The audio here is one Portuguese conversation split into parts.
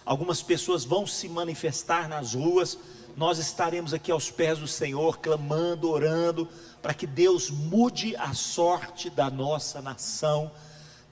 algumas pessoas vão se manifestar nas ruas. Nós estaremos aqui aos pés do Senhor, clamando, orando, para que Deus mude a sorte da nossa nação,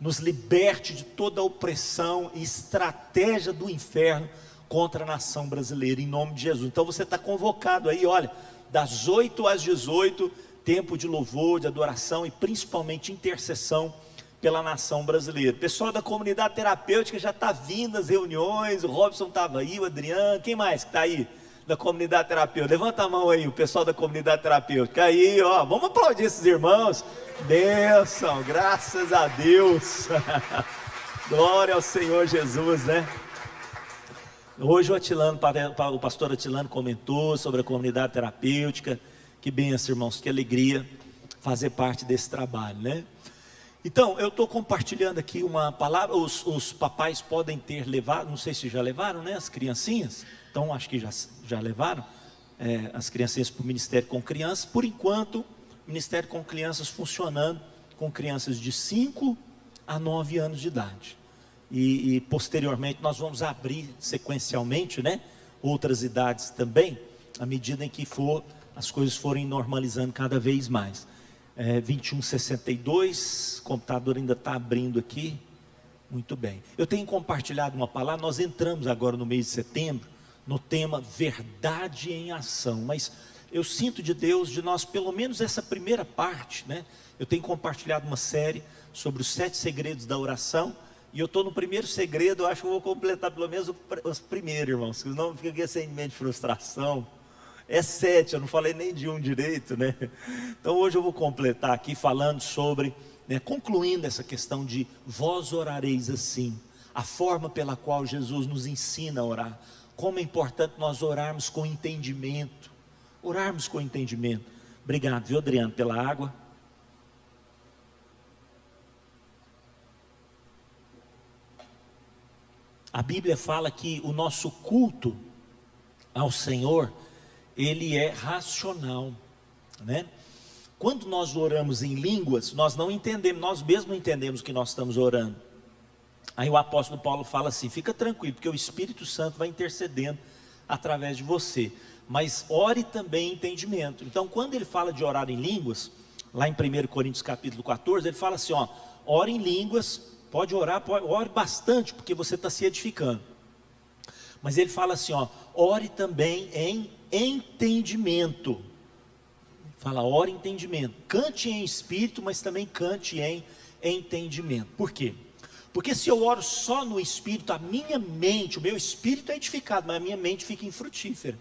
nos liberte de toda a opressão e estratégia do inferno contra a nação brasileira, em nome de Jesus. Então você está convocado aí, olha, das 8 às 18, tempo de louvor, de adoração e principalmente intercessão pela nação brasileira. O pessoal da comunidade terapêutica já está vindo às reuniões, o Robson estava aí, o Adriano, quem mais que está aí da comunidade terapêutica? Levanta a mão aí, o pessoal da comunidade terapêutica, aí ó, vamos aplaudir esses irmãos, bênção, graças a Deus, glória ao Senhor Jesus, né? Hoje o pastor Atilano comentou sobre a comunidade terapêutica, que bênção, irmãos, que alegria fazer parte desse trabalho, né? Então, eu estou compartilhando aqui uma palavra. Os papais podem ter levado, não sei se já levaram, né, as criancinhas, então acho que já levaram as criancinhas para o Ministério com Crianças. Por enquanto, Ministério com Crianças funcionando com crianças de 5 a 9 anos de idade, e posteriormente nós vamos abrir sequencialmente, né, outras idades também, à medida em que as coisas forem normalizando cada vez mais. 2162, o computador ainda está abrindo aqui, muito bem. Eu tenho compartilhado uma palavra, nós entramos agora no mês de setembro, no tema verdade em ação, mas eu sinto de Deus, de nós, pelo menos essa primeira parte, né? Eu tenho compartilhado uma série sobre os 7 segredos da oração, e eu estou no primeiro segredo. Eu acho que eu vou completar pelo menos os primeiros, irmãos, senão fica sem mente de frustração. É 7, eu não falei nem de um direito, né? Então hoje eu vou completar aqui falando sobre, né, concluindo essa questão de vós orareis assim, a forma pela qual Jesus nos ensina a orar, como é importante nós orarmos com entendimento, Obrigado, viu, Adriano, pela água. A Bíblia fala que o nosso culto ao Senhor, ele é racional, né? Quando nós oramos em línguas, nós não entendemos, nós mesmos não entendemos o que nós estamos orando. Aí o apóstolo Paulo fala assim: fica tranquilo, porque o Espírito Santo vai intercedendo através de você, mas ore também em entendimento. Então quando ele fala de orar em línguas, lá em 1 Coríntios capítulo 14, ele fala assim, ó, ore em línguas, pode orar, ore bastante, porque você está se edificando. Mas ele fala assim, ó, ore também em entendimento. Fala, ore em entendimento. Cante em espírito, mas também cante em entendimento. Por quê? Porque se eu oro só no espírito, a minha mente, o meu espírito é edificado, mas a minha mente fica infrutífera.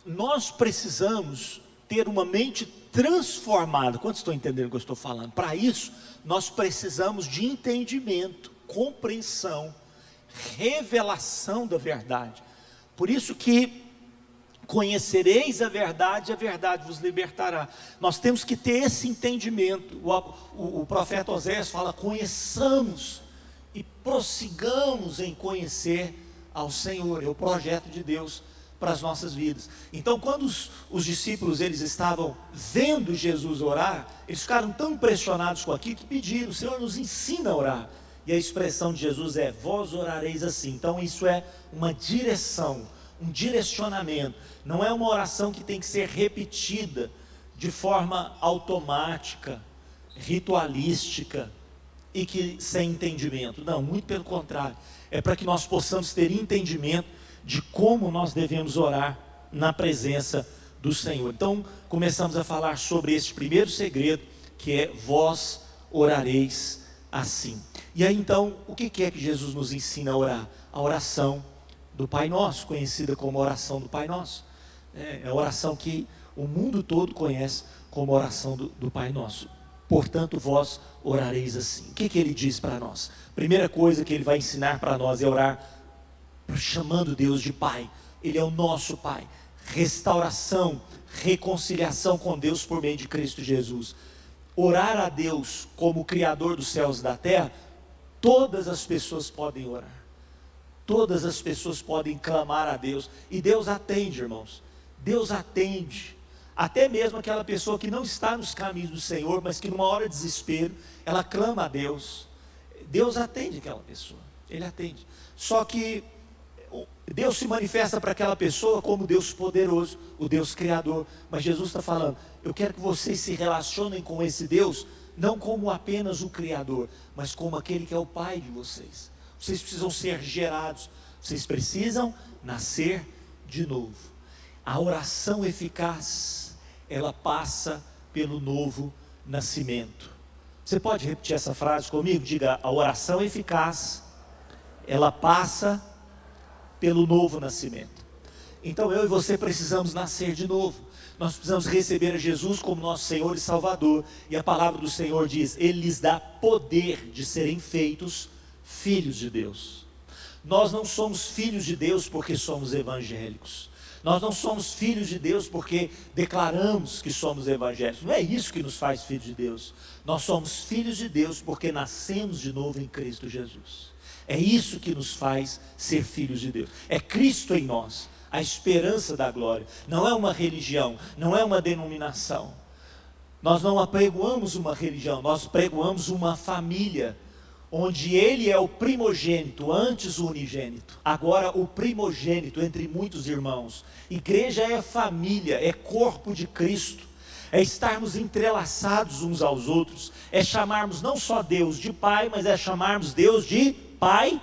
Nós precisamos ter uma mente transformada. Quantos estão entendendo o que eu estou falando? Para isso, nós precisamos de entendimento, compreensão, revelação da verdade. Por isso que conhecereis a verdade vos libertará. Nós temos que ter esse entendimento. O profeta Oséias fala, conheçamos e prossigamos em conhecer ao Senhor. É o projeto de Deus para as nossas vidas. Então quando os discípulos, eles estavam vendo Jesus orar, eles ficaram tão impressionados com aquilo que pediram, Senhor, nos ensina a orar. E a expressão de Jesus é, vós orareis assim. Então isso é uma direção, um direcionamento. Não é uma oração que tem que ser repetida de forma automática, ritualística e que sem entendimento. Não, muito pelo contrário. É para que nós possamos ter entendimento de como nós devemos orar na presença do Senhor. Então começamos a falar sobre este primeiro segredo, que é vós orareis assim. E aí então, o que é que Jesus nos ensina a orar? A oração do Pai Nosso, conhecida como oração do Pai Nosso. É a oração que o mundo todo conhece como oração do Pai Nosso. Portanto, vós orareis assim. O que ele diz para nós? Primeira coisa que ele vai ensinar para nós é orar chamando Deus de Pai. Ele é o nosso Pai. Restauração, reconciliação com Deus por meio de Cristo Jesus. Orar a Deus como o Criador dos céus e da terra, todas as pessoas podem orar. Todas as pessoas podem clamar a Deus, e Deus atende, irmãos. Deus atende, até mesmo aquela pessoa que não está nos caminhos do Senhor, mas que numa hora de desespero, ela clama a Deus. Deus atende aquela pessoa. Ele atende. Só que Deus se manifesta para aquela pessoa como Deus poderoso, o Deus criador. Mas Jesus está falando, eu quero que vocês se relacionem com esse Deus, não como apenas o criador, mas como aquele que é o pai de vocês. Vocês precisam ser gerados, vocês precisam nascer de novo. A oração eficaz, ela passa pelo novo nascimento. Você pode repetir essa frase comigo? Diga, a oração eficaz, ela passa pelo novo nascimento. Então eu e você precisamos nascer de novo. Nós precisamos receber a Jesus como nosso Senhor e Salvador. E a palavra do Senhor diz, Ele lhes dá poder de serem feitos filhos de Deus. Nós não somos filhos de Deus porque somos evangélicos. Nós não somos filhos de Deus porque declaramos que somos evangélicos. Não é isso que nos faz filhos de Deus. Nós somos filhos de Deus porque nascemos de novo em Cristo Jesus. É isso que nos faz ser filhos de Deus. É Cristo em nós, a esperança da glória. Não é uma religião, não é uma denominação. Nós não apregoamos uma religião, nós pregoamos uma família, onde Ele é o primogênito, antes o unigênito, agora o primogênito entre muitos irmãos. Igreja é família, é corpo de Cristo, é estarmos entrelaçados uns aos outros, é chamarmos não só Deus de Pai, mas é chamarmos Deus de Pai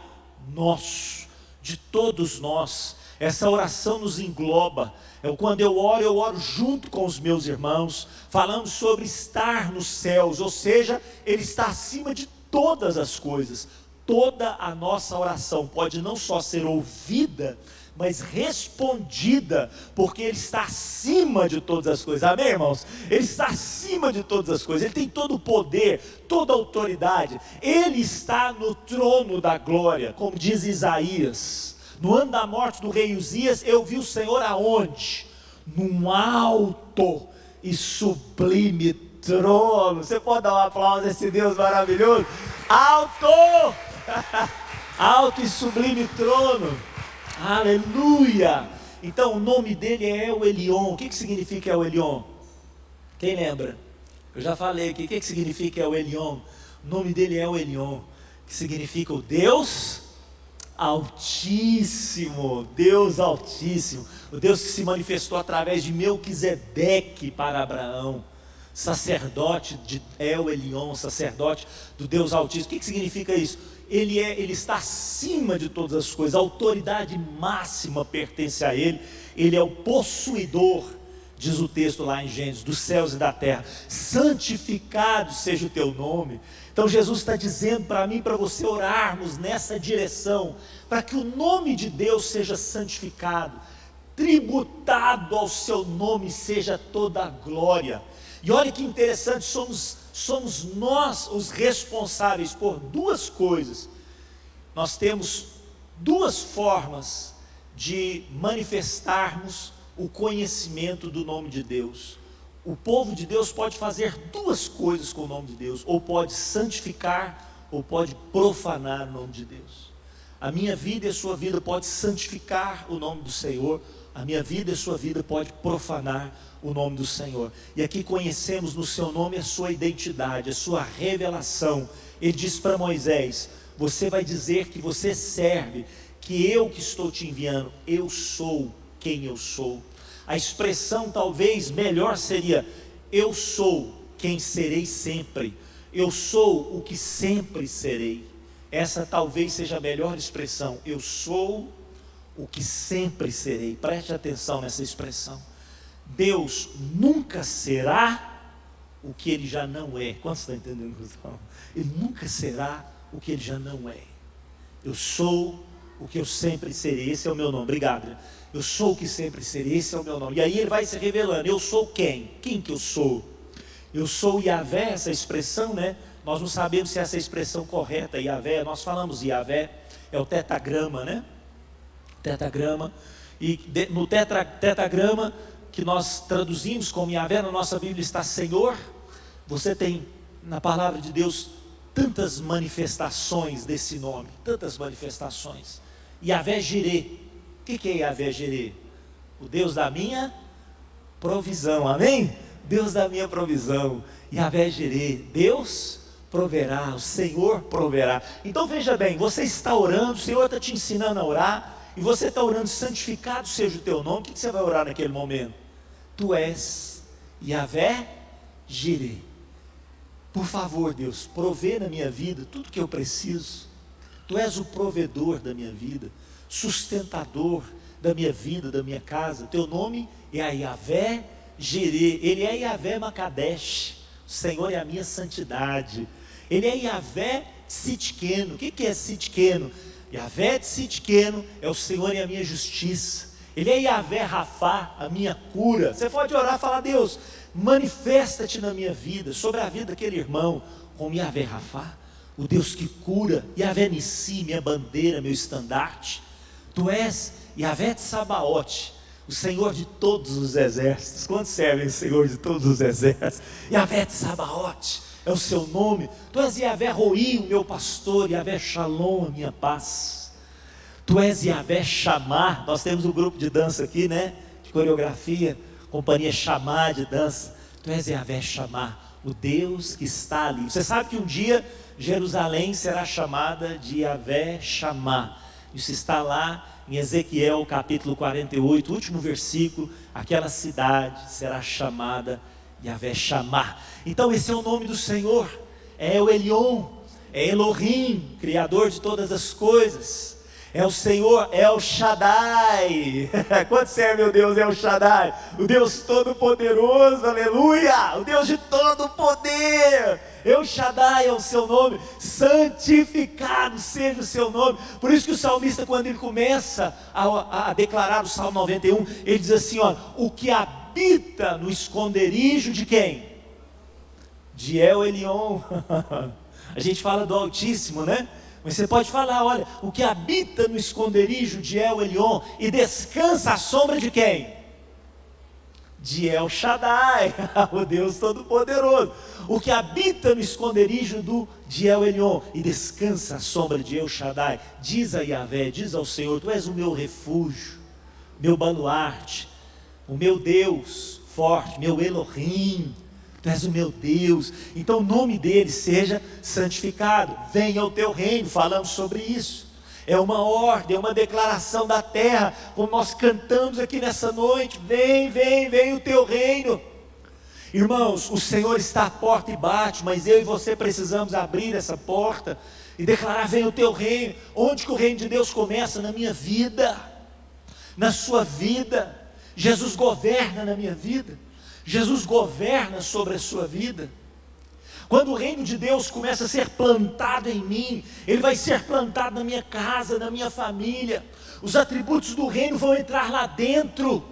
nosso, de todos nós. Essa oração nos engloba. Quando eu oro junto com os meus irmãos, falando sobre estar nos céus, ou seja, Ele está acima de todas as coisas. Toda a nossa oração pode não só ser ouvida, mas respondida, porque Ele está acima de todas as coisas. Amém, irmãos? Ele está acima de todas as coisas. Ele tem todo o poder, toda a autoridade. Ele está no trono da glória, como diz Isaías. No ano da morte do rei Uzias, eu vi o Senhor aonde? Num alto e sublime trono. Você pode dar um aplauso a esse Deus maravilhoso? Alto! Alto e sublime trono. Aleluia! Então o nome dele é El Elyon. O que significa El Elyon? Quem lembra? Eu já falei aqui. O que significa El Elyon? O nome dele é El Elyon, que significa o Deus Altíssimo. Deus Altíssimo. O Deus que se manifestou através de Melquisedeque para Abraão, sacerdote de El Elyon, sacerdote do Deus Altíssimo. O que significa isso? Ele está acima de todas as coisas, a autoridade máxima pertence a Ele. Ele é o possuidor, diz o texto lá em Gênesis, dos céus e da terra. Santificado seja o teu nome. Então Jesus está dizendo para mim e para você orarmos nessa direção, para que o nome de Deus seja santificado, tributado ao seu nome seja toda a glória. E olha que interessante, somos nós os responsáveis por duas coisas. Nós temos duas formas de manifestarmos o conhecimento do nome de Deus. O povo de Deus pode fazer duas coisas com o nome de Deus: ou pode santificar, ou pode profanar o nome de Deus. A minha vida e a sua vida pode santificar o nome do Senhor, a minha vida e a sua vida pode profanar o nome do Senhor. E aqui conhecemos no seu nome a sua identidade, a sua revelação. Ele diz para Moisés: você vai dizer que você serve, que eu que estou te enviando, eu sou quem eu sou. A expressão talvez melhor seria: eu sou quem serei sempre, eu sou o que sempre serei. Essa talvez seja a melhor expressão: eu sou o que sempre serei. Preste atenção nessa expressão. Deus nunca será o que Ele já não é. Quantos estão entendendo o que eu estou falando? Ele nunca será o que Ele já não é. Eu sou o que eu sempre serei. Esse é o meu nome. Obrigado. Eu sou o que sempre serei. Esse é o meu nome. E aí Ele vai se revelando. Eu sou quem? Quem que eu sou? Eu sou Yahvé. Essa expressão, né? Nós não sabemos se essa expressão correta, Yahvé. Nós falamos Yahvé, é o tetagrama, né? Tetagrama. E no tetagrama que nós traduzimos como Yahvé, na nossa Bíblia está Senhor. Você tem na palavra de Deus tantas manifestações desse nome, tantas manifestações. Yahvé Jireh. O que é Yahvé Jireh? O Deus da minha provisão, amém? Deus da minha provisão. Yahvé Jireh, Deus proverá, o Senhor proverá. Então veja bem, você está orando, o Senhor está te ensinando a orar, e você está orando, santificado seja o teu nome. O que você vai orar naquele momento? Tu és Yahvé Jireh. Por favor, Deus, provê na minha vida tudo que eu preciso. Tu és o provedor da minha vida, sustentador da minha vida, da minha casa. Teu nome é Yahvé Jireh. Ele é Yahvé Makadesh. O Senhor é a minha santidade. Ele é Yahvé Tzidkenu. O que é Tzidkenu? Yahvé Tzidkenu é o Senhor e a minha justiça. Ele é Yahvé Rafá, a minha cura. Você pode orar e falar: Deus, manifesta-te na minha vida, sobre a vida daquele irmão, como Yahvé Rafá, o Deus que cura. Yahvé Nissi, minha bandeira, meu estandarte. Tu és Yahvé Tsabaote, o Senhor de todos os exércitos. Quantos servem o Senhor de todos os exércitos? Yahvé Tsabaote é o seu nome. Tu és Yahvé Roi, o meu pastor. Yahvé Shalom, a minha paz. Tu és Yahvé Shammah. Nós temos um grupo de dança aqui, né? De coreografia, companhia Shammah de dança. Tu és Yahvé Shammah, o Deus que está ali. Você sabe que um dia Jerusalém será chamada de Yahvé Shammah. Isso está lá em Ezequiel capítulo 48, último versículo. Aquela cidade será chamada Yahvé Shammah. Então esse é o nome do Senhor. É o Elion, é Elohim, Criador de todas as coisas. É o Senhor, é o Shaddai. Quanto serve o Deus? É o Shaddai, o Deus todo-poderoso, aleluia, o Deus de todo poder. El Shaddai é o seu nome. Santificado seja o seu nome. Por isso que o salmista, quando ele começa a declarar o Salmo 91, ele diz assim, ó: o que habita no esconderijo de quem? De El Elyon. A gente fala do Altíssimo, né? Mas você pode falar, olha, o que habita no esconderijo de El Elyon e descansa à sombra de quem? De El Shaddai, o Deus Todo-Poderoso. O que habita no esconderijo de El Elyon e descansa à sombra de El Shaddai. Diz a Yahvé, diz ao Senhor: tu és o meu refúgio, meu baluarte, o meu Deus forte, meu Elohim. Tu és o meu Deus. Então o nome dele seja santificado. Venha o teu reino. Falamos sobre isso. É uma ordem, é uma declaração da terra, como nós cantamos aqui nessa noite. Vem, vem, vem o teu reino. Irmãos, o Senhor está à porta e bate, mas eu e você precisamos abrir essa porta e declarar: vem o teu reino. Onde que o reino de Deus começa? Na minha vida, na sua vida. Jesus governa na minha vida, Jesus governa sobre a sua vida. Quando o reino de Deus começa a ser plantado em mim, ele vai ser plantado na minha casa, na minha família. Os atributos do reino vão entrar lá dentro.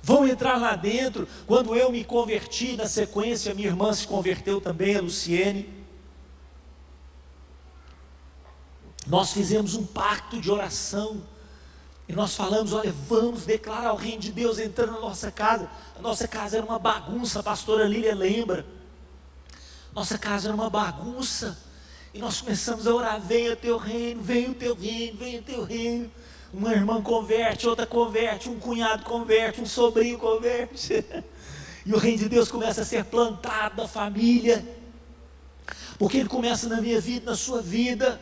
Vão entrar lá dentro. Quando eu me converti, na sequência, minha irmã se converteu também, a Luciene. Nós fizemos um pacto de oração. E nós falamos: olha, vamos declarar o reino de Deus entrando na nossa casa. A nossa casa era uma bagunça, a pastora Lília lembra. Nossa casa era uma bagunça. E nós começamos a orar: venha o teu reino, venha o teu reino, venha o teu reino. Uma irmã converte, outra converte, um cunhado converte, um sobrinho converte. E o reino de Deus começa a ser plantado na família. Porque ele começa na minha vida, na sua vida.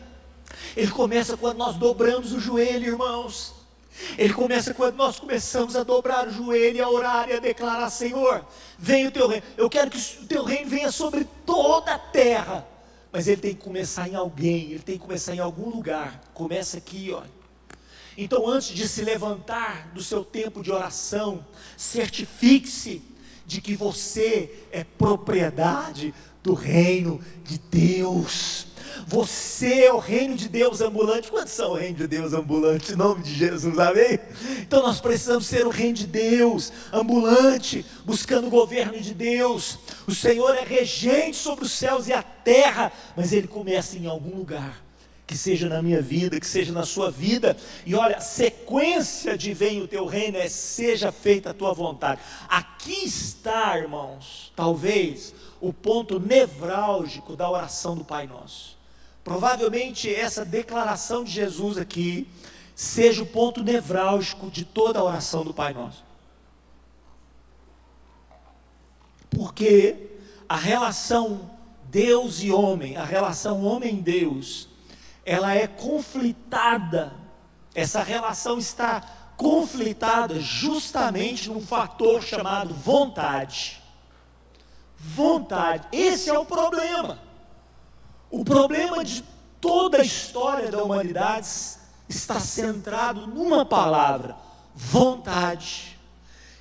Ele começa quando nós dobramos o joelho, irmãos. Ele começa quando nós começamos a dobrar o joelho e a orar e a declarar: Senhor, venha o teu reino. Eu quero que o teu reino venha sobre toda a terra. Mas ele tem que começar em alguém, ele tem que começar em algum lugar. Começa aqui, ó. Então, antes de se levantar do seu tempo de oração, certifique-se de que você é propriedade do reino de Deus. Você é o reino de Deus ambulante. Quantos são o reino de Deus ambulante? Em nome de Jesus, amém? Então nós precisamos ser o reino de Deus ambulante, buscando o governo de Deus. O Senhor é regente sobre os céus e a terra, mas Ele começa em algum lugar. Que seja na minha vida, que seja na sua vida. E olha, a sequência de venha o teu reino é: seja feita a tua vontade. Aqui está, irmãos, talvez o ponto nevrálgico da oração do Pai Nosso. Provavelmente essa declaração de Jesus aqui seja o ponto nevrálgico de toda a oração do Pai Nosso. Porque a relação Deus e homem, a relação homem-Deus, ela é conflitada. Essa relação está conflitada justamente num fator chamado vontade. Vontade, esse é o problema. O problema de toda a história da humanidade está centrado numa palavra: vontade.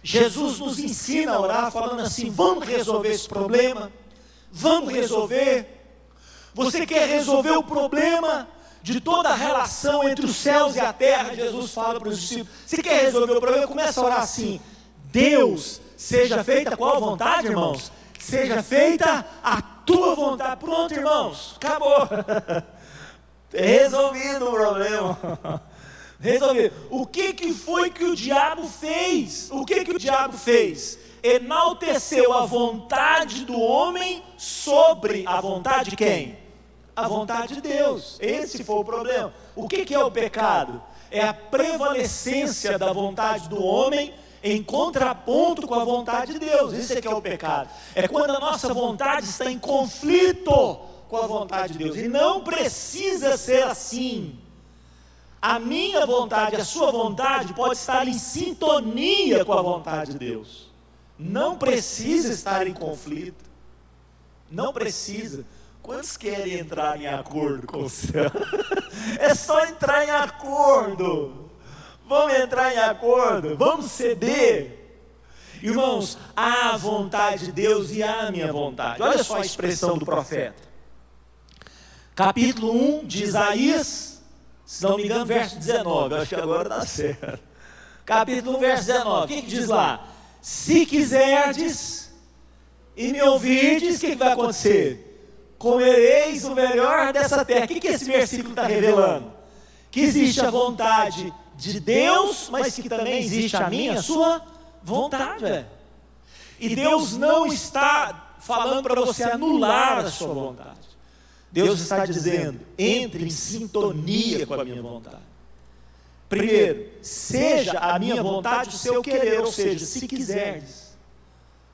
Jesus nos ensina a orar falando assim: vamos resolver esse problema, vamos resolver. Você quer resolver o problema de toda a relação entre os céus e a terra? Jesus fala para os discípulos: você quer resolver o problema? Começa a orar assim: Deus, seja feita qual vontade, irmãos? Seja feita a tua vontade. Pronto, irmãos, acabou. Resolvido o problema. Resolvido. O que foi que o diabo fez? O que o diabo fez? Enalteceu a vontade do homem sobre a vontade de quem? A vontade de Deus. Esse foi o problema. O que é o pecado? É a prevalecência da vontade do homem em contraponto com a vontade de Deus. Isso é que é o pecado. É quando a nossa vontade está em conflito com a vontade de Deus. E não precisa ser assim. A minha vontade, a sua vontade pode estar em sintonia com a vontade de Deus. Não precisa estar em conflito. Não precisa. Quantos querem entrar em acordo com o céu? É só entrar em acordo. Vamos entrar em acordo, vamos ceder. Irmãos, há a vontade de Deus e há a minha vontade. Olha só a expressão do profeta. Capítulo 1 de Isaías, se não me engano, verso 19. Acho que agora dá certo. Capítulo 1, verso 19. O que diz lá? Se quiserdes e me ouvirdes, o que vai acontecer? Comereis o melhor dessa terra. O que esse versículo está revelando? Que existe a vontade de Deus, mas que também existe a minha, a sua vontade. E Deus não está falando para você anular a sua vontade. Deus está dizendo: entre em sintonia com a minha vontade. Primeiro, seja a minha vontade o seu querer, ou seja, se quiseres.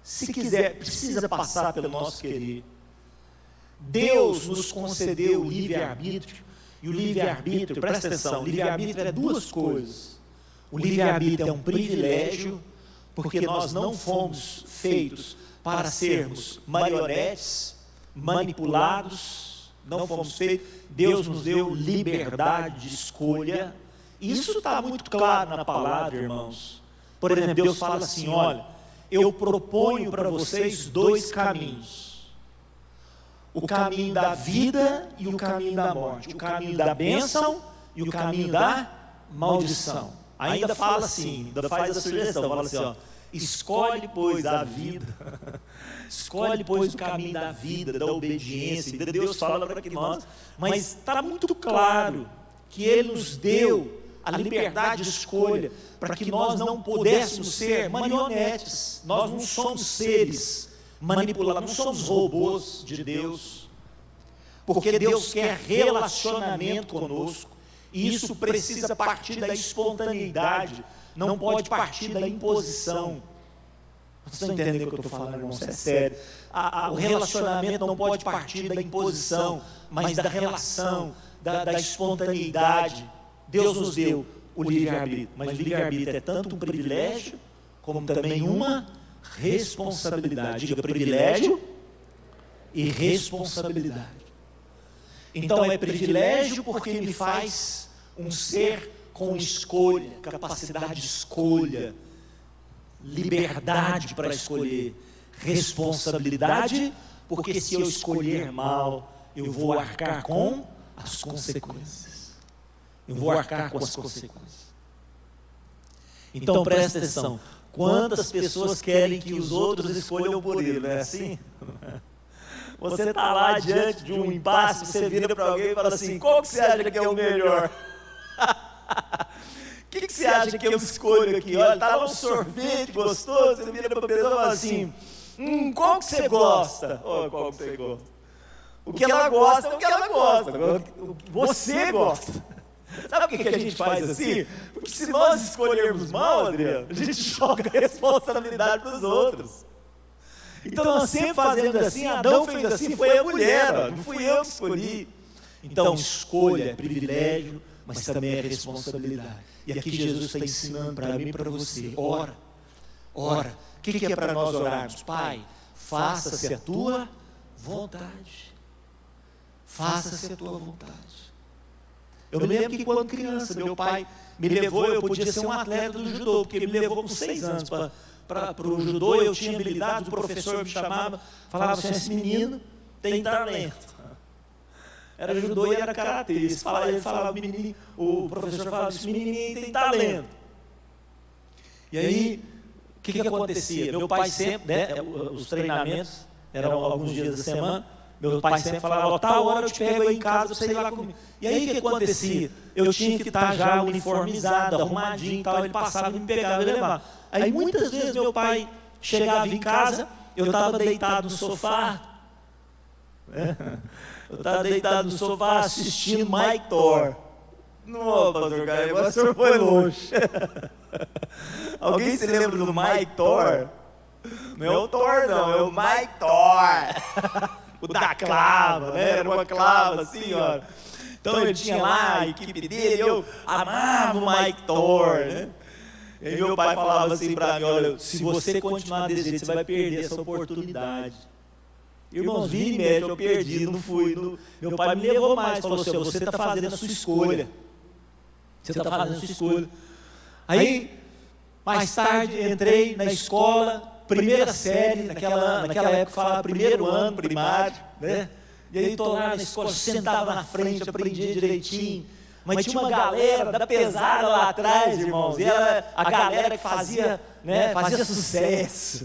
Se quiser, precisa passar pelo nosso querer. Deus nos concedeu o livre-arbítrio. E o livre-arbítrio, presta atenção, o livre-arbítrio é duas coisas. O livre-arbítrio é um privilégio, porque nós não fomos feitos para sermos marionetes, manipulados, não fomos feitos. Deus nos deu liberdade de escolha. Isso está muito claro na palavra, irmãos. Por exemplo, Deus fala assim: olha, eu proponho para vocês dois caminhos. O caminho da vida e o caminho da morte. O caminho da bênção e o caminho da maldição. Ainda fala assim, ainda faz a sugestão, fala assim, ó: escolhe, pois, a vida. Escolhe, pois, o caminho da vida, da obediência. Deus fala para que nós, mas está muito claro que Ele nos deu a liberdade de escolha para que nós não pudéssemos ser marionetes. Nós não somos seres manipulados, não somos robôs de Deus, porque Deus quer relacionamento conosco, e isso precisa partir da espontaneidade, não pode partir da imposição. Vocês estão entendendo o que eu estou falando, irmãos? É sério. O relacionamento não pode partir da imposição, mas da relação, da espontaneidade. Deus nos deu o livre-arbítrio, mas o livre-arbítrio é tanto um privilégio, como também uma responsabilidade. Diga: privilégio e responsabilidade. Então é privilégio porque me faz um ser com escolha, capacidade de escolha, liberdade para escolher. Responsabilidade porque se eu escolher mal, eu vou arcar com as consequências. Eu vou arcar com as consequências. Então presta atenção. Quantas pessoas querem que os outros escolham por ele, não é assim? Você está lá diante de um impasse, você vira para alguém e fala assim: qual que você acha que é o melhor? O que você acha que eu escolho aqui? Olha, está lá um sorvete gostoso, você vira para a pessoa e fala assim: qual que você gosta? Oh, qual que você gosta? O que ela gosta é o que ela gosta, você gosta. Sabe por que a gente faz assim? Porque se nós escolhermos mal, Adriano, a gente joga a responsabilidade para os outros. Então nós sempre fazemos assim, Adão fez assim, foi a mulher, ó, não fui eu que escolhi. Então escolha é privilégio, mas também é responsabilidade. E aqui Jesus está ensinando para mim e para você, ora. O que é para nós orarmos? Pai, faça-se a tua vontade. Faça-se a tua vontade. Eu me lembro que quando criança, meu pai me levou, eu podia ser um atleta do judô, porque ele me levou com 6 anos para o judô, eu tinha habilidade, o professor me chamava, falava assim, esse menino tem talento. Era judô e era karatê, ele falava, o professor falava, esse menininho tem talento. E aí, o que acontecia? Meu pai sempre, né, os treinamentos eram alguns dias da semana, meu pai sempre falava, tal hora eu te pego aí em casa para você ir lá comigo. E aí o que acontecia? Eu tinha que estar já uniformizado, arrumadinho e tal, ele passava e me pegava e levava. Aí muitas vezes meu pai chegava em casa, eu estava deitado no sofá, assistindo Mike Thor. Não, pastor Caio, agora o senhor foi longe. Alguém se lembra do Mike Thor? Não é o Thor não, é o Mike Thor. O da clava, né? Era uma clava assim, ó. Então ele tinha lá a equipe dele, eu amava o Mike Thor, né? E meu pai falava assim para mim, olha, se você continuar desse jeito, você vai perder essa oportunidade. Irmãos, vira e mexe, eu perdi, não fui. Meu pai me levou mais, falou assim, você está fazendo a sua escolha. Você está fazendo a sua escolha. Aí, mais tarde, entrei na escola, primeira série, naquela época falava primeiro ano primário, né? E aí estou lá na escola, sentava na frente, aprendia direitinho. Mas tinha uma galera da pesada lá atrás, irmãos, e era a galera que fazia, né, fazia sucesso.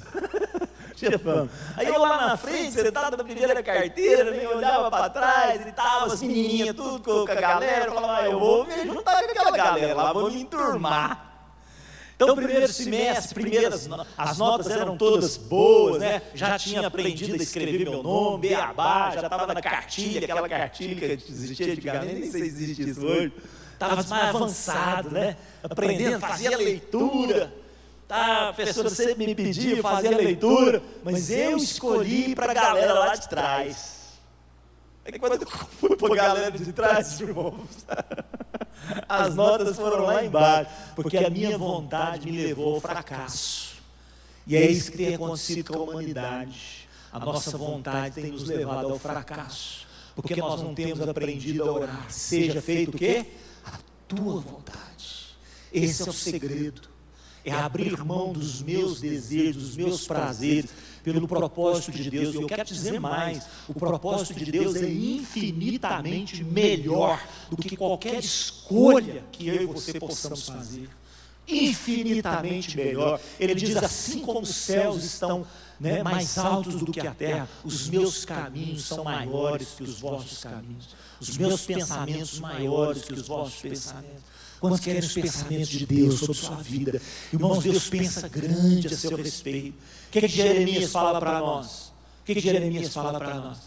Aí eu lá na frente, sentado na primeira carteira, eu olhava para trás, e tava as menininhas, tudo com a galera, eu falava, eu vou me juntar com aquela galera lá, vou me enturmar. Então, primeiro semestre, as notas eram todas boas, né? Já tinha aprendido a escrever meu nome, beabá, já estava na cartilha, aquela cartilha que existia antigamente, nem sei se existe isso hoje. Estava mais avançado, né? Aprendendo, fazia leitura. Tá, a professora sempre me pedia fazer a leitura, mas eu escolhi para a galera lá de trás. Aí quando eu fui para a galera de trás, irmãos, as notas foram lá embaixo, porque a minha vontade me levou ao fracasso. E é isso que tem acontecido com a humanidade. A nossa vontade tem nos levado ao fracasso, porque nós não temos aprendido a orar. Seja feito o quê? A tua vontade. Esse é o segredo. É abrir mão dos meus desejos, dos meus prazeres, pelo propósito de Deus. E eu quero te dizer mais, o propósito de Deus é infinitamente melhor do que qualquer escolha que eu e você possamos fazer. Infinitamente melhor. Ele diz, assim como os céus estão, né, mais altos do que a terra, os meus caminhos são maiores que os vossos caminhos, os meus pensamentos maiores que os vossos pensamentos. Quantos querem os pensamentos de Deus sobre sua vida? Irmãos, Deus pensa grande a seu respeito. O que Jeremias fala para nós? O que Jeremias fala para nós?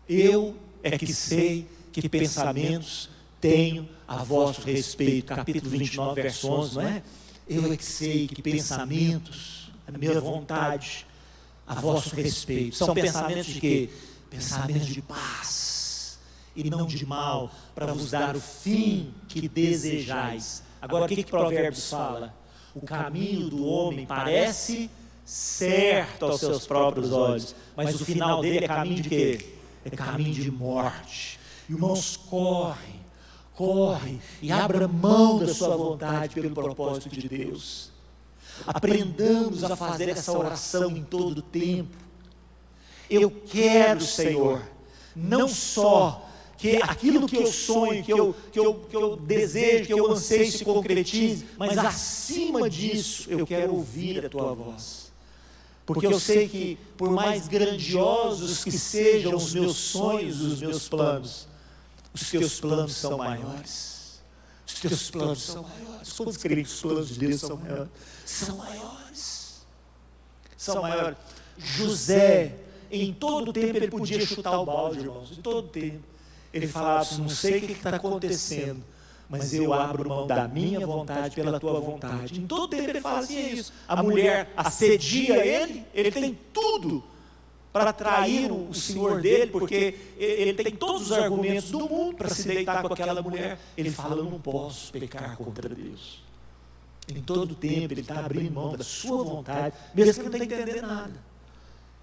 Eu é que sei que pensamentos tenho a vosso respeito. Capítulo 29, verso 11, não é? Eu é que sei que pensamentos, a minha vontade, a vosso respeito. São pensamentos de quê? Pensamentos de paz e não de mal, para vos dar o fim que desejais. Agora, o que Provérbios fala? O caminho do homem parece certo aos seus próprios olhos, mas o final dele é caminho de quê? É caminho de morte. Irmãos, corre e abra mão da sua vontade pelo propósito de Deus. Aprendamos a fazer essa oração em todo o tempo. Eu quero, Senhor, não só que aquilo que eu sonho, que eu desejo, que eu anseio se concretize, mas acima disso eu quero ouvir a tua voz. Porque eu sei que por mais grandiosos que sejam os meus sonhos, os meus planos, os teus planos são maiores. Os teus planos são maiores. Quantos creem que os planos de Deus são maiores? São maiores. São maiores. José, em todo o tempo ele podia chutar o balde, irmãos, em todo o tempo. Ele falava assim, não sei o que está acontecendo, mas eu abro mão da minha vontade pela tua vontade. Em todo tempo ele fazia isso. A mulher assedia ele tem tudo para trair o senhor dele, porque ele tem todos os argumentos do mundo para se deitar com aquela mulher. Ele fala, eu não posso pecar contra Deus. Em todo tempo ele está abrindo mão da sua vontade, mesmo que ele não tenha entendendo nada,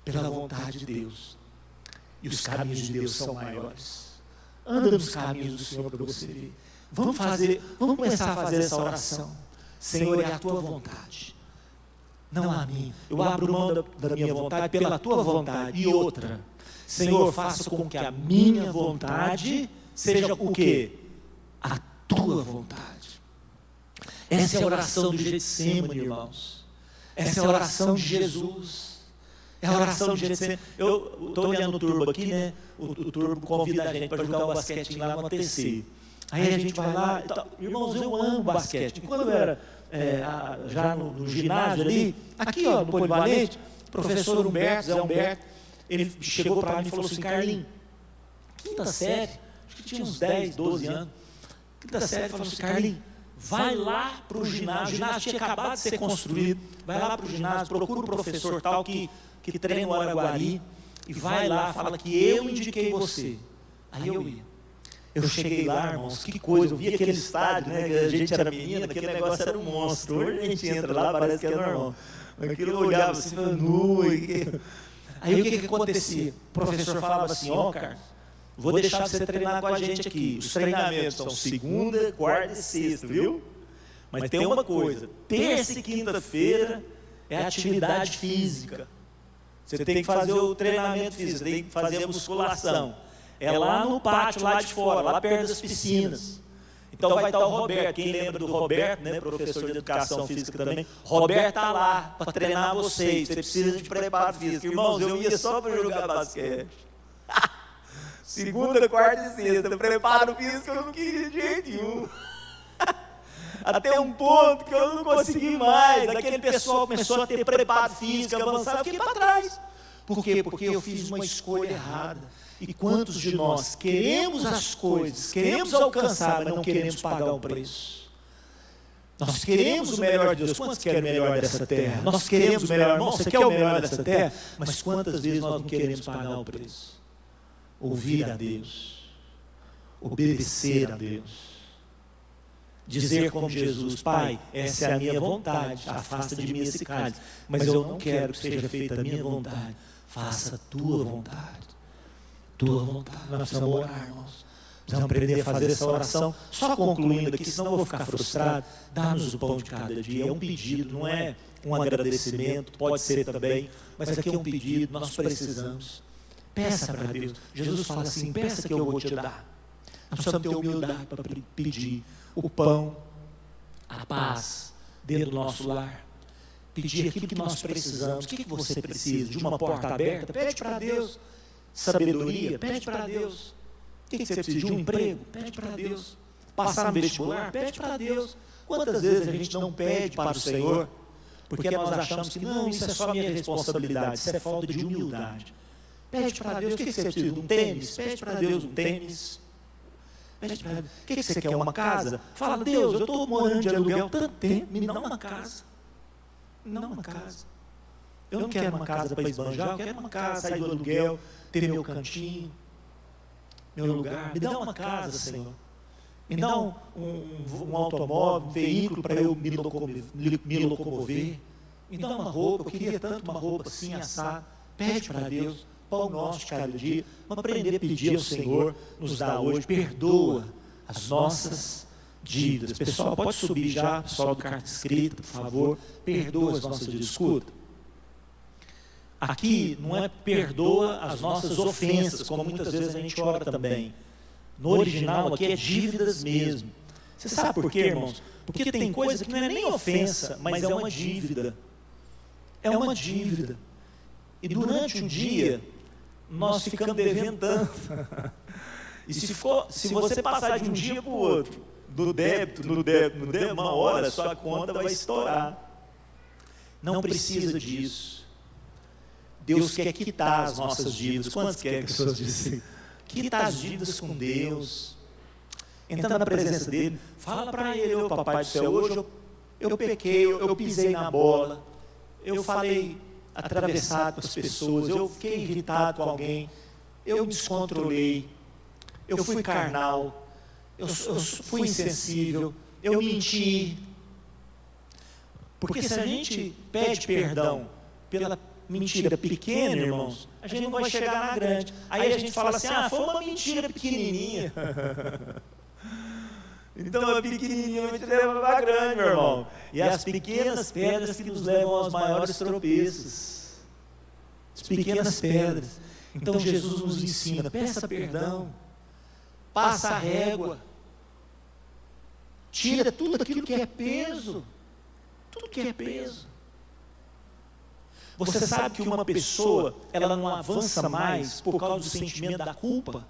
pela vontade de Deus. E os caminhos de Deus são maiores. Anda nos caminhos do Senhor para você ver. Vamos começar a fazer essa oração. Senhor, é a tua vontade, não a minha. Eu abro mão da minha vontade pela tua vontade. E outra, Senhor, faça com que a minha vontade seja o quê? A tua vontade. Essa é a oração do Getsemane, irmãos. Essa é a oração de Jesus. É a oração de Getsemane. Eu estou olhando o Turbo aqui, né? O Turbo convida a gente para jogar um basquetinho lá no ATC. Aí a gente vai lá. Irmãos, eu amo basquete. Quando eu era já no ginásio ali, aqui ó, no Polivalente, o professor Humberto, Zé Humberto, ele chegou para mim e falou assim, Carlinhos, quinta série, acho que tinha uns 10, 12 anos, quinta série, falou assim, Carlinhos, vai lá para o ginásio tinha acabado de ser construído, vai lá para o ginásio, procura o professor tal que treina no Araguari, e vai lá, fala que eu indiquei você. Aí eu ia. Eu cheguei lá, irmãos, que coisa, eu vi aquele estádio, né, que a gente era menina, aquele negócio era um monstro. Hoje a gente entra lá, parece que é normal. Aquilo eu olhava assim, falando, aí o que acontecia? O professor falava assim, ó, Carlos, vou deixar você treinar com a gente aqui. Os treinamentos são segunda, quarta e sexta, viu? Mas tem uma coisa, terça e quinta-feira é atividade física. Você tem que fazer o treinamento físico, você tem que fazer a musculação. É lá no pátio, lá de fora, lá perto das piscinas. Então vai estar o Roberto, quem lembra do Roberto, né, professor de educação física também, Roberto está lá para treinar vocês, você precisa de preparo físico. Irmãos, eu ia só para jogar basquete. Segunda, quarta e sexta, preparo físico eu não queria de jeito nenhum. Até um ponto que eu não consegui mais, aquele pessoal começou a ter preparo físico, avançar, eu fiquei para trás. Por quê? Porque eu fiz uma escolha errada. E quantos de nós queremos as coisas, queremos alcançar, mas não queremos pagar o preço? Nós queremos o melhor de Deus. Quantos querem o melhor dessa terra? Nós queremos o melhor, irmão, você quer o melhor dessa terra? Mas quantas vezes nós não queremos pagar o preço? Ouvir a Deus, obedecer a Deus, dizer como Jesus, Pai, essa é a minha vontade, afasta de mim esse cálice, mas eu não quero que seja feita a minha vontade, faça a tua vontade. Tua vontade. Nós precisamos orar, irmãos. Precisamos aprender a fazer essa oração. Só concluindo aqui, senão eu vou ficar frustrado. Dá-nos o pão de cada dia. É um pedido, não é um agradecimento. Pode ser também, mas aqui é um pedido. Nós precisamos. Peça para Deus. Jesus fala assim, peça que eu vou te dar. Nós precisamos ter humildade para pedir o pão, a paz dentro do nosso lar. Pedir aquilo que nós precisamos. O que você precisa? De uma porta aberta? Pede para Deus. Sabedoria, pede para Deus. O que você precisa? De um emprego? Pede para Deus. Passar no vestibular? Pede para Deus. Quantas vezes a gente não pede para o Senhor, porque nós achamos que não, isso é só minha responsabilidade, isso é falta de humildade. Pede para Deus. O que você precisa? De um tênis? Pede para Deus um tênis. Pede para Deus. O que você quer? Uma casa? Fala, Deus, eu estou morando de aluguel tanto tempo, me dá uma casa. Me dá uma casa. Eu não quero uma casa para esbanjar, eu quero uma casa, sair do aluguel, ter meu cantinho, meu lugar. Me dá uma casa, Senhor. Me dá um automóvel, um veículo para eu me locomover. Me dá uma roupa, eu queria tanto uma roupa assim, assar. Pede para Deus, pão nosso de cada dia. Vamos aprender a pedir ao Senhor, nos dá hoje, perdoa as nossas dívidas. Pessoal, pode subir já, pessoal do carta escrita, por favor. Perdoa as nossas dívidas. Escuta. Aqui não é perdoa as nossas ofensas, como muitas vezes a gente ora também. No original aqui é dívidas mesmo. Você sabe por quê, irmãos? Porque tem coisa que não é nem ofensa, mas é uma dívida. É uma dívida. E durante o dia, nós ficamos devendo tanto. E se você passar de um dia para o outro, do débito, uma hora, sua conta vai estourar. Não precisa disso. Deus quer quitar as nossas dívidas. Quantos querem que as pessoas dizem? Quitar as dívidas com Deus. entrando na presença dele, fala para ele: ô Papai do céu, hoje eu pequei, eu pisei na bola, eu falei atravessado com as pessoas, eu fiquei irritado com alguém, eu me descontrolei, eu fui carnal, eu fui insensível, eu menti. Porque se a gente pede perdão pela mentira pequena, irmãos, a gente não vai chegar na grande. Aí a gente fala assim: foi uma mentira pequenininha. Então a pequenininha vai te levar para a grande, meu irmão. E as pequenas pedras que nos levam aos maiores tropeços. As pequenas pedras. Então Jesus nos ensina: peça perdão, passa a régua, tira tudo aquilo que é peso. Tudo que é peso. Você sabe que uma pessoa, ela não avança mais por causa do sentimento da culpa?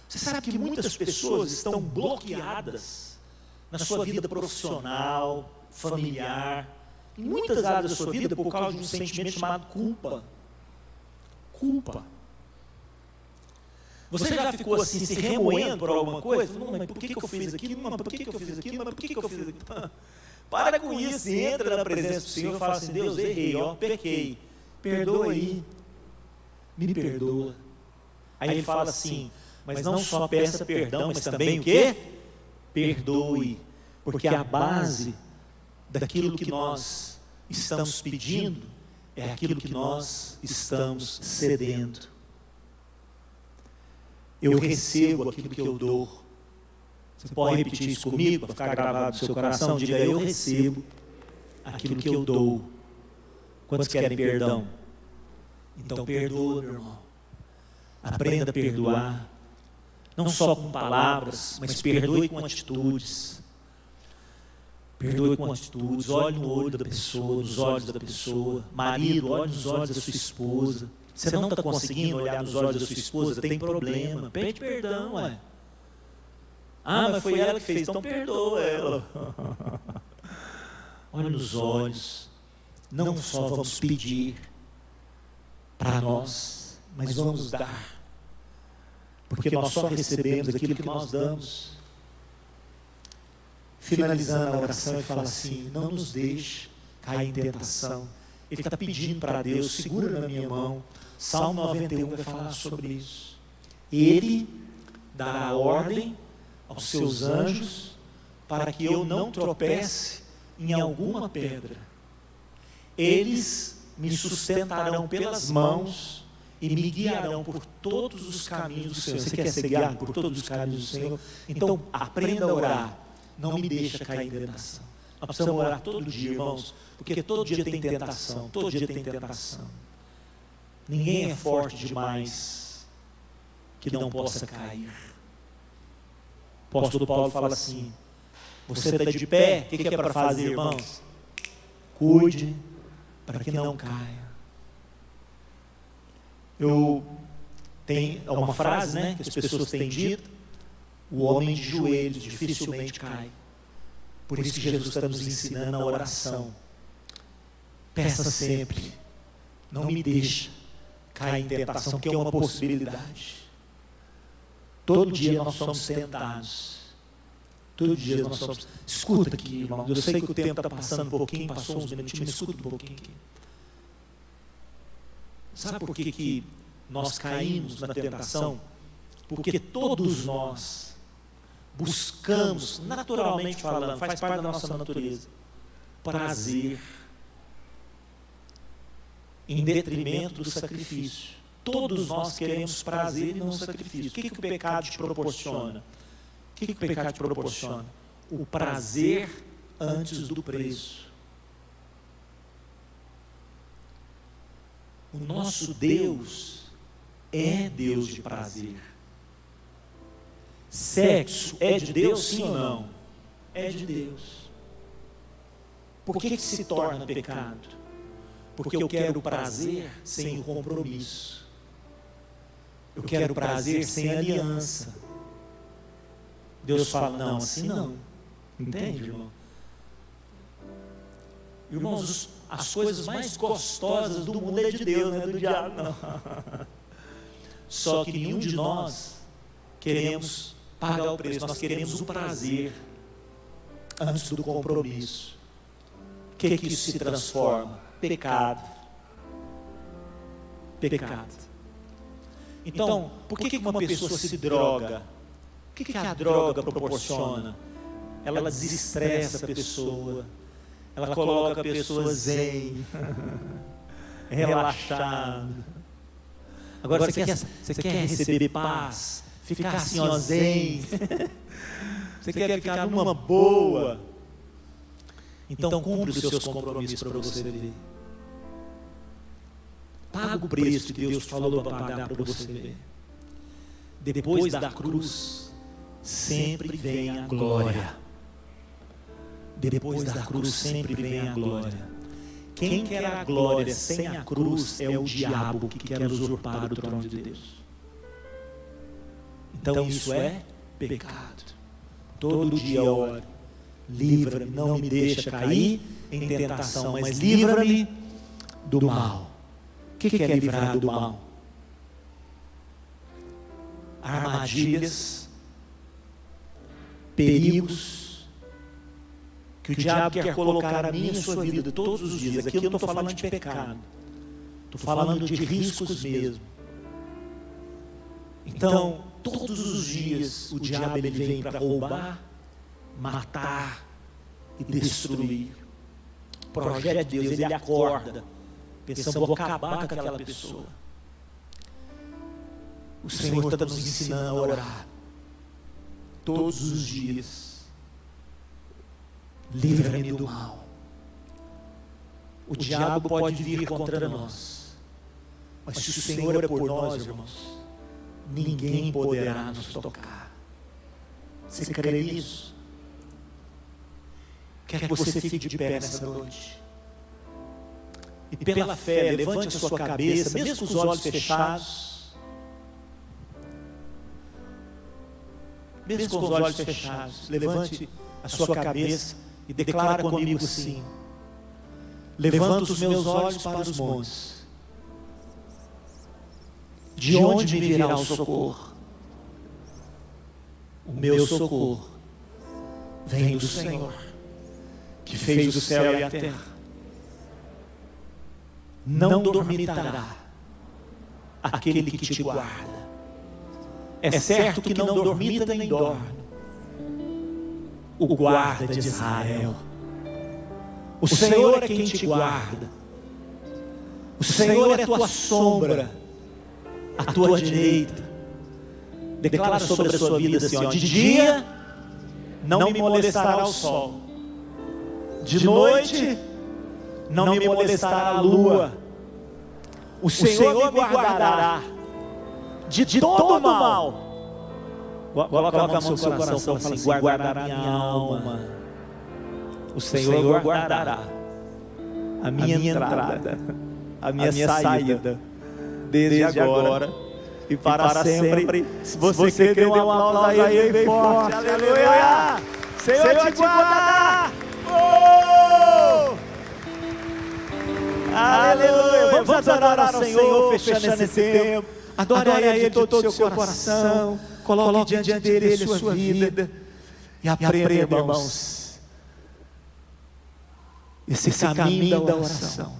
Você sabe que muitas pessoas estão bloqueadas na sua vida profissional, familiar, em muitas áreas da sua vida por causa de um sentimento chamado culpa. Culpa. Você já ficou assim, se remoendo por alguma coisa? Não, mas por que eu fiz aquilo? Mas por que eu fiz aquilo? Mas por que eu fiz aquilo? Para com isso, entra na presença do Senhor e fala assim: Deus, errei, pequei, perdoa aí, me perdoa. Aí ele fala assim: mas não só peça perdão, mas também o quê? Perdoe, porque a base daquilo que nós estamos pedindo é aquilo que nós estamos cedendo. Eu recebo aquilo que eu dou. Você pode repetir isso comigo, para ficar gravado no seu coração? Diga: eu recebo aquilo que eu dou. Quantos querem perdão? Então perdoa, meu irmão. Aprenda a perdoar. Não só com palavras, mas perdoe com atitudes. Perdoe com atitudes. Olhe no olho da pessoa, nos olhos da pessoa. Marido, olhe nos olhos da sua esposa. Você não está conseguindo olhar nos olhos da sua esposa? Tem problema. Pede perdão, ué. Mas foi ela que fez, então perdoa ela. Olha nos olhos. Não só vamos pedir para nós, mas vamos dar. Porque nós só recebemos aquilo que nós damos. Finalizando a oração, ele fala assim: não nos deixe cair em tentação. Ele está pedindo para Deus: segura na minha mão. Salmo 91 vai falar sobre isso. Ele dará ordem aos seus anjos para que eu não tropece em alguma pedra. Eles me sustentarão pelas mãos e me guiarão por todos os caminhos do Senhor. Você quer ser guiado por todos os caminhos do Senhor? Então aprenda a orar. Não me deixa cair em tentação. Nós precisamos orar todo dia, irmãos, porque todo dia tem tentação. Todo dia tem tentação. Ninguém é forte demais que não possa cair. O apóstolo Paulo fala assim: você está de pé, o que é para fazer, irmãos? Cuide para que não caia. Tem uma frase, né, que as pessoas têm dito: o homem de joelhos dificilmente cai. Por isso que Jesus está nos ensinando a oração. Peça sempre, não me deixe cair em tentação, que é uma possibilidade. Todo dia nós somos tentados. Todo dia nós somos. Escuta aqui, irmão. Eu sei que o tempo está passando um pouquinho, passou uns minutinhos, escuta um pouquinho aqui. Sabe por que nós caímos na tentação? Porque todos nós buscamos, naturalmente falando, faz parte da nossa natureza, prazer em detrimento do sacrifício. Todos nós queremos prazer e não sacrifício. O que o pecado te proporciona? O que o pecado te proporciona? O prazer antes do preço. O nosso Deus é Deus de prazer. Sexo é de Deus, sim ou não? É de Deus. Por que se torna pecado? Porque eu quero prazer sem o compromisso. Eu quero prazer sem aliança. Deus fala: não, assim não. Entende, irmão? Irmãos, as coisas mais gostosas do mundo é de Deus, não é do diabo, não. Só que nenhum de nós queremos pagar o preço. Nós queremos o prazer antes do compromisso. O que isso se transforma? Pecado. Pecado. Então, por que uma pessoa se droga? O que a droga proporciona? Ela desestressa a pessoa. Ela coloca a pessoa zen, relaxada. Agora você quer receber paz, ficar assim, ó, zen. Você quer ficar numa boa. Então cumpre os seus compromissos para você ver. Paga o preço que Deus falou para pagar para você ver. Depois da cruz, sempre vem a glória. Depois da cruz sempre vem a glória. Quem quer a glória sem a cruz é o diabo que quer usurpar o trono de Deus. Então isso é pecado. Todo dia oro, livra-me, não me deixa cair em tentação, mas livra-me do mal. O que é livrar do mal? Armadilhas, perigos, que o diabo quer colocar a minha e a sua vida todos os dias. Aqui eu não estou falando de pecado, estou falando de riscos mesmo. Então, todos os dias o diabo ele vem para roubar, matar e destruir. O projeto de Deus, ele acorda, pensando, vou acabar com aquela pessoa. O Senhor está nos ensinando a orar todos os dias. Livra-me do mal. O diabo pode vir contra nós, mas se o Senhor é por nós, irmãos, ninguém poderá nos tocar. Você crê nisso? Quer que você fique de pé nessa noite e pela fé levante a sua cabeça, mesmo com os olhos fechados, mesmo com os olhos fechados, levante a sua cabeça e declara comigo assim: levanto os meus olhos para os montes, de onde me virá o socorro? O meu socorro vem do Senhor, que fez o céu e a terra. Não dormitará aquele que te guarda. É certo que não dormita nem dorme o guarda de Israel. O Senhor é quem te guarda. O Senhor é a tua sombra à tua direita. Declara sobre a sua vida assim, ó: de dia não me molestará o sol, de noite não me molestará a lua. O Senhor me guardará de todo mal. Coloca a mão no seu coração e fala assim: guardará minha alma. O Senhor guardará a minha entrada, a minha saída, desde agora e para sempre. Se você quer, dê um aplauso aí bem forte. Aleluia! Senhor te guarda! Aleluia! Vamos adorar ao Senhor fechando esse tempo. Adore a Ele de todo o seu coração. Coloque diante dele a sua vida e aprenda, irmãos, esse caminho da oração.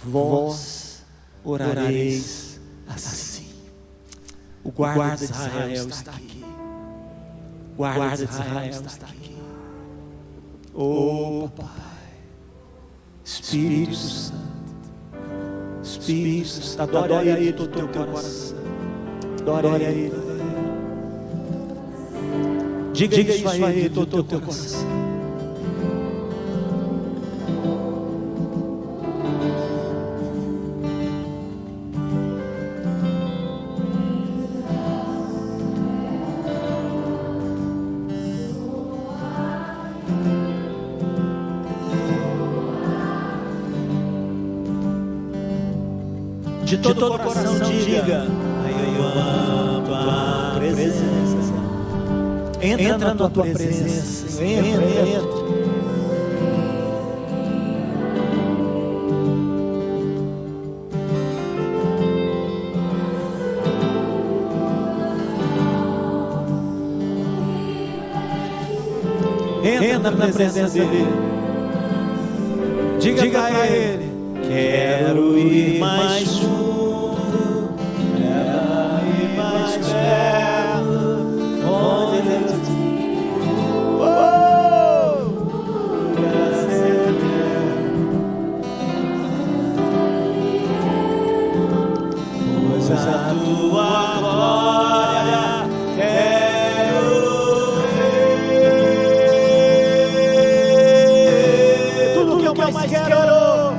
Vós orareis assim. O guarda de Israel está aqui. O guarda de Israel está aqui. Oh, Pai, Espírito Santo, Espírito Santo, adore a Ele todo o teu coração. Adore a Ele. Diga isso a Ele de todo o teu coração. De todo o coração diga: eu amo tua presença. Entra na tua presença. Entra. na presença dele. Diga a ele: quero ir mais fundo, quero ir mais perto, onde Deus pois a tua glória quero ver. Tudo que eu mais quero,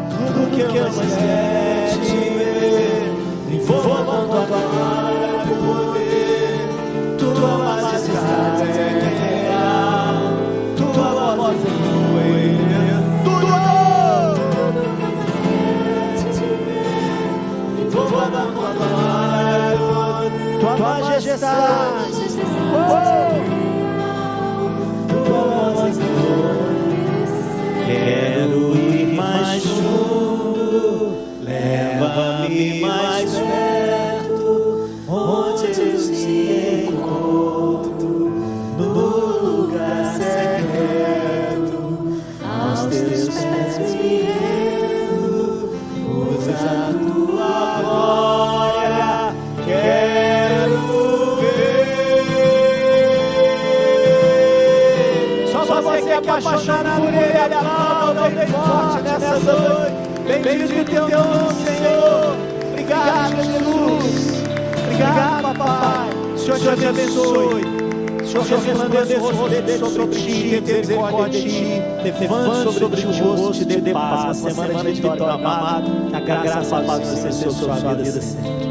tudo que eu mais quero é te ver. Envolva com tua glória, poder, tua majestade é real, tua voz é tudo. Envolva com tua glória, tua majestade, tua voz é quero ir mais fundo, leva-me mais perto, onde eu te encontro, no lugar secreto, aos teus pés me rendo, pois a tua glória quero ver. Só você que é apaixonado por ele, aplauda bem forte nessa noite. Bendito o teu nome, Senhor. Obrigado, Jesus. Obrigado, papai. O Senhor te abençoe. O Senhor resplandeça o rosto dele sobre ti, tem misericórdia de ti, levante sobre ti o rosto, te dê paz. Uma semana de vitória, amado. Que a graça e a paz do Senhor sobre a sua vida sempre.